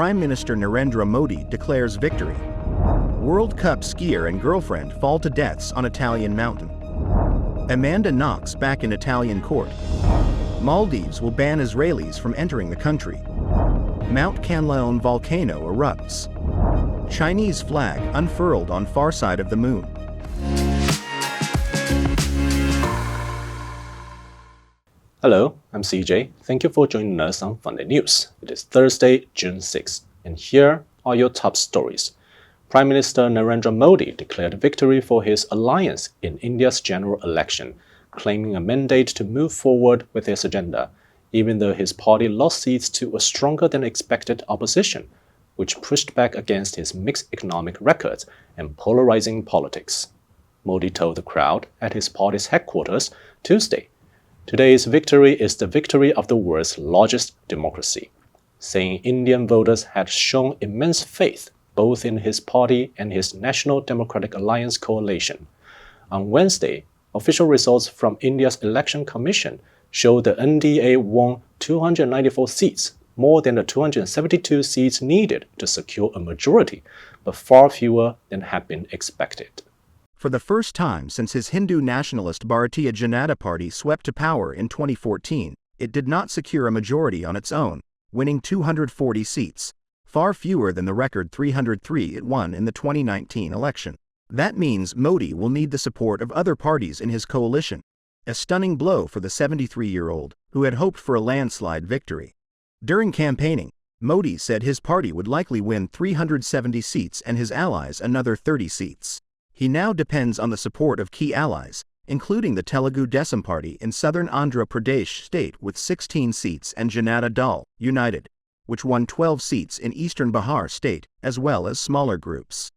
Prime Minister Narendra Modi declares victory. World Cup skier and girlfriend fall to deaths on Italian mountain. Amanda Knox back in Italian court. Maldives will ban Israelis from entering the country. Mount Kanlaon volcano erupts. Chinese flag unfurled on far side of the moon. Hello, I'm CJ. Thank you for joining us on Funday News. It is Thursday, June 6th, and here are your top stories. Prime Minister Narendra Modi declared victory for his alliance in India's general election, claiming a mandate to move forward with his agenda, even though his party lost seats to a stronger than expected opposition, which pushed back against his mixed economic records and polarizing politics. Modi told the crowd at his party's headquarters Tuesday, "Today's victory is the victory of the world's largest democracy," saying Indian voters had shown immense faith both in his party and his National Democratic Alliance coalition. On Wednesday, official results from India's Election Commission showed the NDA won 294 seats, more than the 272 seats needed to secure a majority, but far fewer than had been expected. For the first time since his Hindu nationalist Bharatiya Janata Party swept to power in 2014, it did not secure a majority on its own, winning 240 seats, far fewer than the record 303 it won in the 2019 election. That means Modi will need the support of other parties in his coalition, a stunning blow for the 73-year-old, who had hoped for a landslide victory. During campaigning, Modi said his party would likely win 370 seats and his allies another 30 seats. He now depends on the support of key allies, including the Telugu Desam Party in southern Andhra Pradesh state with 16 seats and Janata Dal, United, which won 12 seats in eastern Bihar state, as well as smaller groups.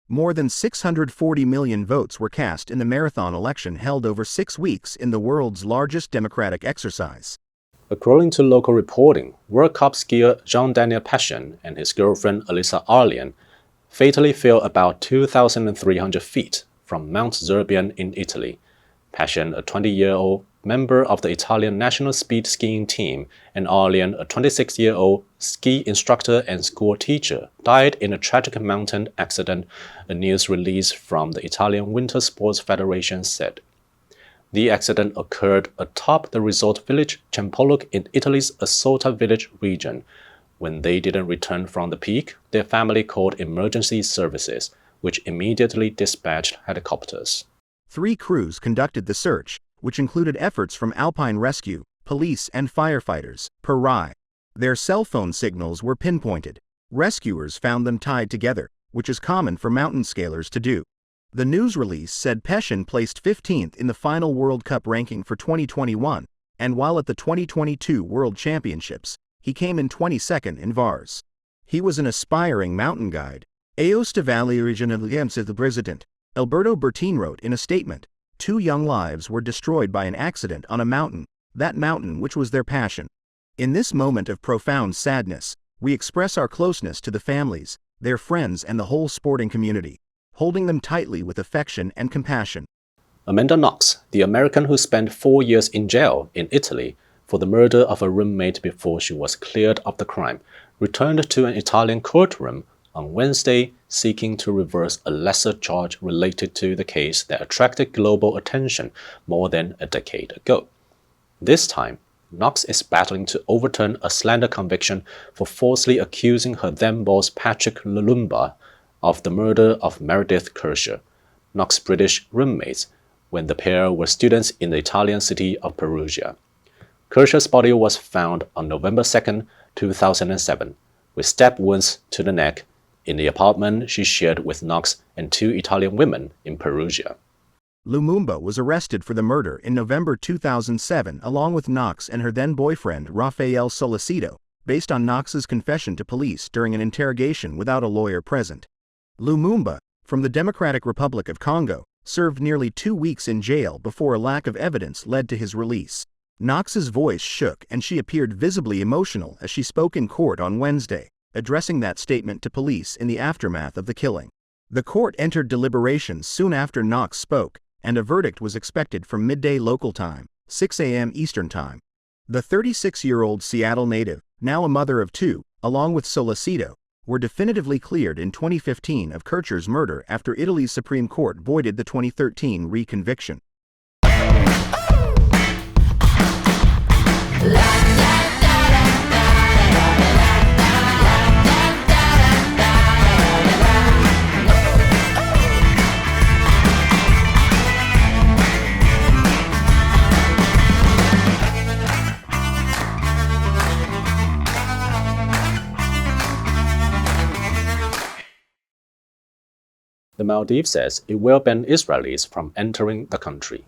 More than 640 million votes were cast in the marathon election held over 6 weeks in the world's largest democratic exercise. According to local reporting, World Cup skier Jean-Daniel Passion and his girlfriend Alyssa Arlian fatally fell about 2,300 feet from Mount Zerbian in Italy. Passion, a 20-year-old member of the Italian national speed skiing team, and Arlian, a 26-year-old ski instructor and school teacher, died in a tragic mountain accident, a news release from the Italian Winter Sports Federation said. The accident occurred atop the resort village Cempoluk in Italy's Assolta village region. When they didn't return from the peak, their family called emergency services, which immediately dispatched helicopters. 3 crews conducted the search, which included efforts from Alpine Rescue, police and firefighters, per RAI. Their cell phone signals were pinpointed. Rescuers found them tied together, which is common for mountain scalers to do. The news release said Passion placed 15th in the final World Cup ranking for 2021, and while at the 2022 World Championships, he came in 22nd in VARs. He was an aspiring mountain guide. Aosta Valley Regional the president, Alberto Bertin, wrote in a statement, 2 young lives were destroyed by an accident on a mountain, that mountain which was their passion. In this moment of profound sadness, we express our closeness to the families, their friends and the whole sporting community, holding them tightly with affection and compassion. Amanda Knox, the American who spent 4 years in jail in Italy for the murder of a roommate before she was cleared of the crime, returned to an Italian courtroom on Wednesday seeking to reverse a lesser charge related to the case that attracted global attention more than a decade ago. This time, Knox is battling to overturn a slander conviction for falsely accusing her then-boss Patrick Lumumba of the murder of Meredith Kercher, Knox's British roommates, when the pair were students in the Italian city of Perugia. Kercher's body was found on November 2, 2007, with stab wounds to the neck in the apartment she shared with Knox and 2 Italian women in Perugia. Lumumba was arrested for the murder in November 2007 along with Knox and her then-boyfriend Rafael Solicito, based on Knox's confession to police during an interrogation without a lawyer present. Lumumba, from the Democratic Republic of Congo, served nearly 2 weeks in jail before a lack of evidence led to his release. Knox's voice shook and she appeared visibly emotional as she spoke in court on Wednesday, addressing that statement to police in the aftermath of the killing. The court entered deliberations soon after Knox spoke, and a verdict was expected from midday local time, 6 a.m. Eastern Time. The 36-year-old Seattle native, now a mother of two, along with Solicito, were definitively cleared in 2015 of Kircher's murder after Italy's Supreme Court voided the 2013 reconviction. The Maldives says it will ban Israelis from entering the country.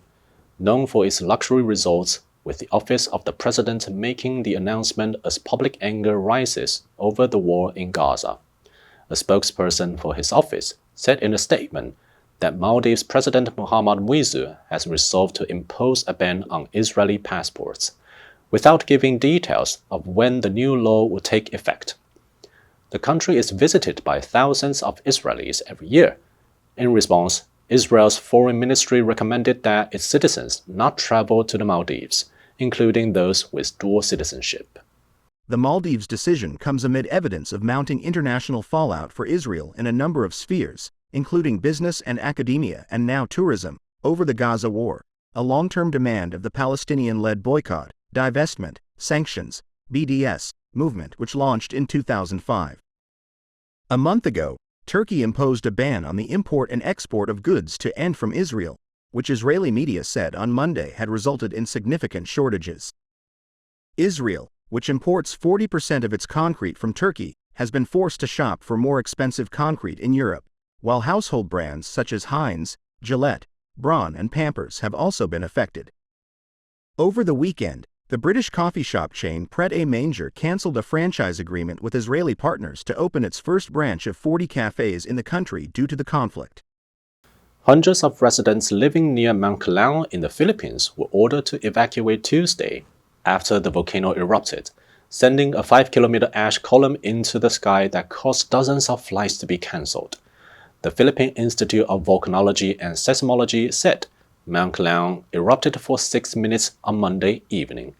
Known for its luxury resorts, with the office of the president making the announcement as public anger rises over the war in Gaza. A spokesperson for his office said in a statement that Maldives President Mohammad Muizzu has resolved to impose a ban on Israeli passports, without giving details of when the new law will take effect. The country is visited by thousands of Israelis every year. In response, Israel's foreign ministry recommended that its citizens not travel to the Maldives, including those with dual citizenship. The Maldives decision comes amid evidence of mounting international fallout for Israel in a number of spheres, including business and academia and now tourism, over the Gaza war, a long-term demand of the Palestinian-led boycott, divestment, sanctions, BDS, movement which launched in 2005. A month ago, Turkey imposed a ban on the import and export of goods to and from Israel, which Israeli media said on Monday had resulted in significant shortages. Israel, which imports 40% of its concrete from Turkey, has been forced to shop for more expensive concrete in Europe, while household brands such as Heinz, Gillette, Braun and Pampers have also been affected. Over the weekend, the British coffee shop chain Pret a Manger cancelled a franchise agreement with Israeli partners to open its first branch of 40 cafes in the country due to the conflict. Hundreds of residents living near Mount Kanlaon in the Philippines were ordered to evacuate Tuesday after the volcano erupted, sending a 5-kilometer ash column into the sky that caused dozens of flights to be cancelled. The Philippine Institute of Volcanology and Seismology said Mount Kanlaon erupted for 6 minutes on Monday evening,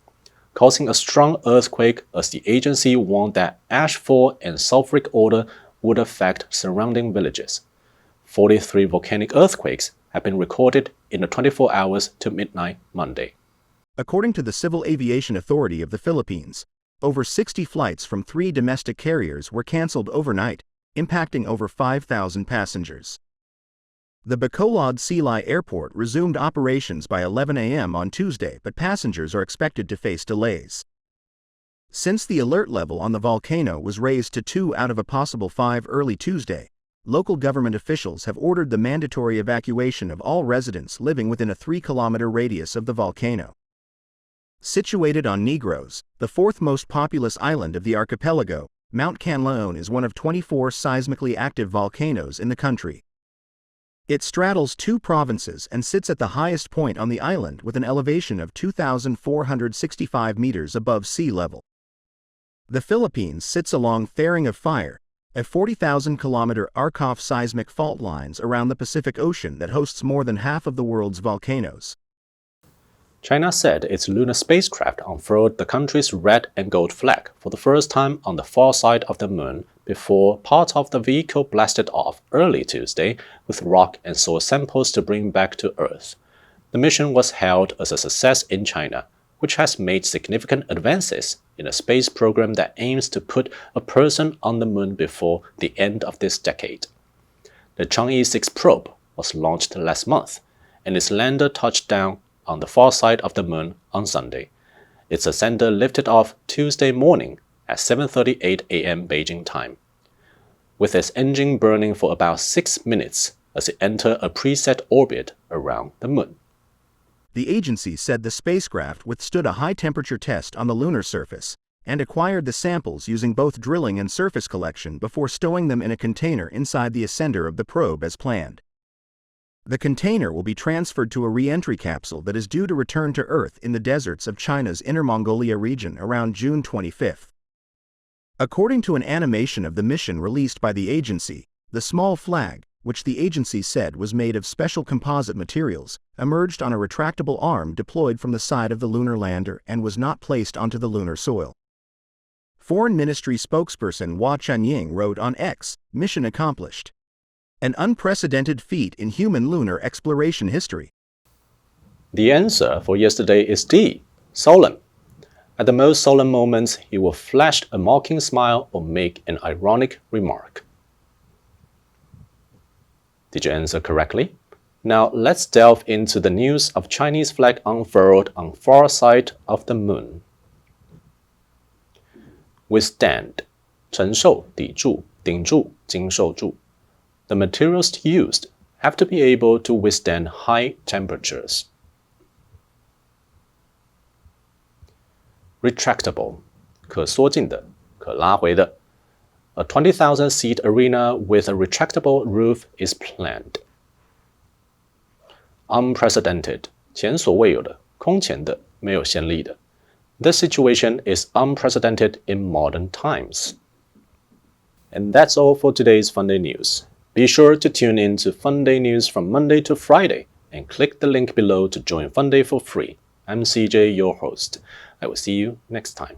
causing a strong earthquake as the agency warned that ashfall and sulfuric odor would affect surrounding villages. 43 volcanic earthquakes have been recorded in the 24 hours to midnight Monday. According to the Civil Aviation Authority of the Philippines, over 60 flights from 3 domestic carriers were cancelled overnight, impacting over 5,000 passengers. The Bacolod Silay Airport resumed operations by 11 a.m. on Tuesday, but passengers are expected to face delays. Since the alert level on the volcano was raised to 2 out of a possible 5 early Tuesday, local government officials have ordered the mandatory evacuation of all residents living within a 3-kilometer radius of the volcano. Situated on Negros, the 4th most populous island of the archipelago, Mount Kanlaon is one of 24 seismically active volcanoes in the country. It straddles 2 provinces and sits at the highest point on the island with an elevation of 2,465 meters above sea level. The Philippines sits along Ring of Fire, a 40,000-kilometer arc of seismic fault lines around the Pacific Ocean that hosts more than half of the world's volcanoes. China said its lunar spacecraft unfurled the country's red and gold flag for the first time on the far side of the moon before part of the vehicle blasted off early Tuesday with rock and soil samples to bring back to Earth. The mission was hailed as a success in China, which has made significant advances in a space program that aims to put a person on the moon before the end of this decade. The Chang'e 6 probe was launched last month, and its lander touched down on the far side of the moon on Sunday. Its ascender lifted off Tuesday morning at 7:38 a.m. Beijing time, with its engine burning for about 6 minutes as it entered a preset orbit around the moon. The agency said the spacecraft withstood a high-temperature test on the lunar surface and acquired the samples using both drilling and surface collection before stowing them in a container inside the ascender of the probe as planned. The container will be transferred to a re-entry capsule that is due to return to Earth in the deserts of China's Inner Mongolia region around June 25. According to an animation of the mission released by the agency, the small flag, which the agency said was made of special composite materials, emerged on a retractable arm deployed from the side of the lunar lander and was not placed onto the lunar soil. Foreign Ministry spokesperson Hua Chunying wrote on X, "Mission accomplished. An unprecedented feat in human lunar exploration history." The answer for yesterday is D, solemn. At the most solemn moments, he will flash a mocking smile or make an ironic remark. Did you answer correctly? Now let's delve into the news of Chinese flag unfurled on far side of the moon. Withstand, 承受、抵住、顶住、经受住. The materials used have to be able to withstand high temperatures. Retractable, 可缩进的，可拉回的. A 20,000 seat arena with a retractable roof is planned. Unprecedented, 前所未有的，空前的，没有先例的. This situation is unprecedented in modern times. And that's all for today's Funday news. Be sure to tune in to Funday news from Monday to Friday and click the link below to join Funday for free. I'm CJ, your host. I will see you next time.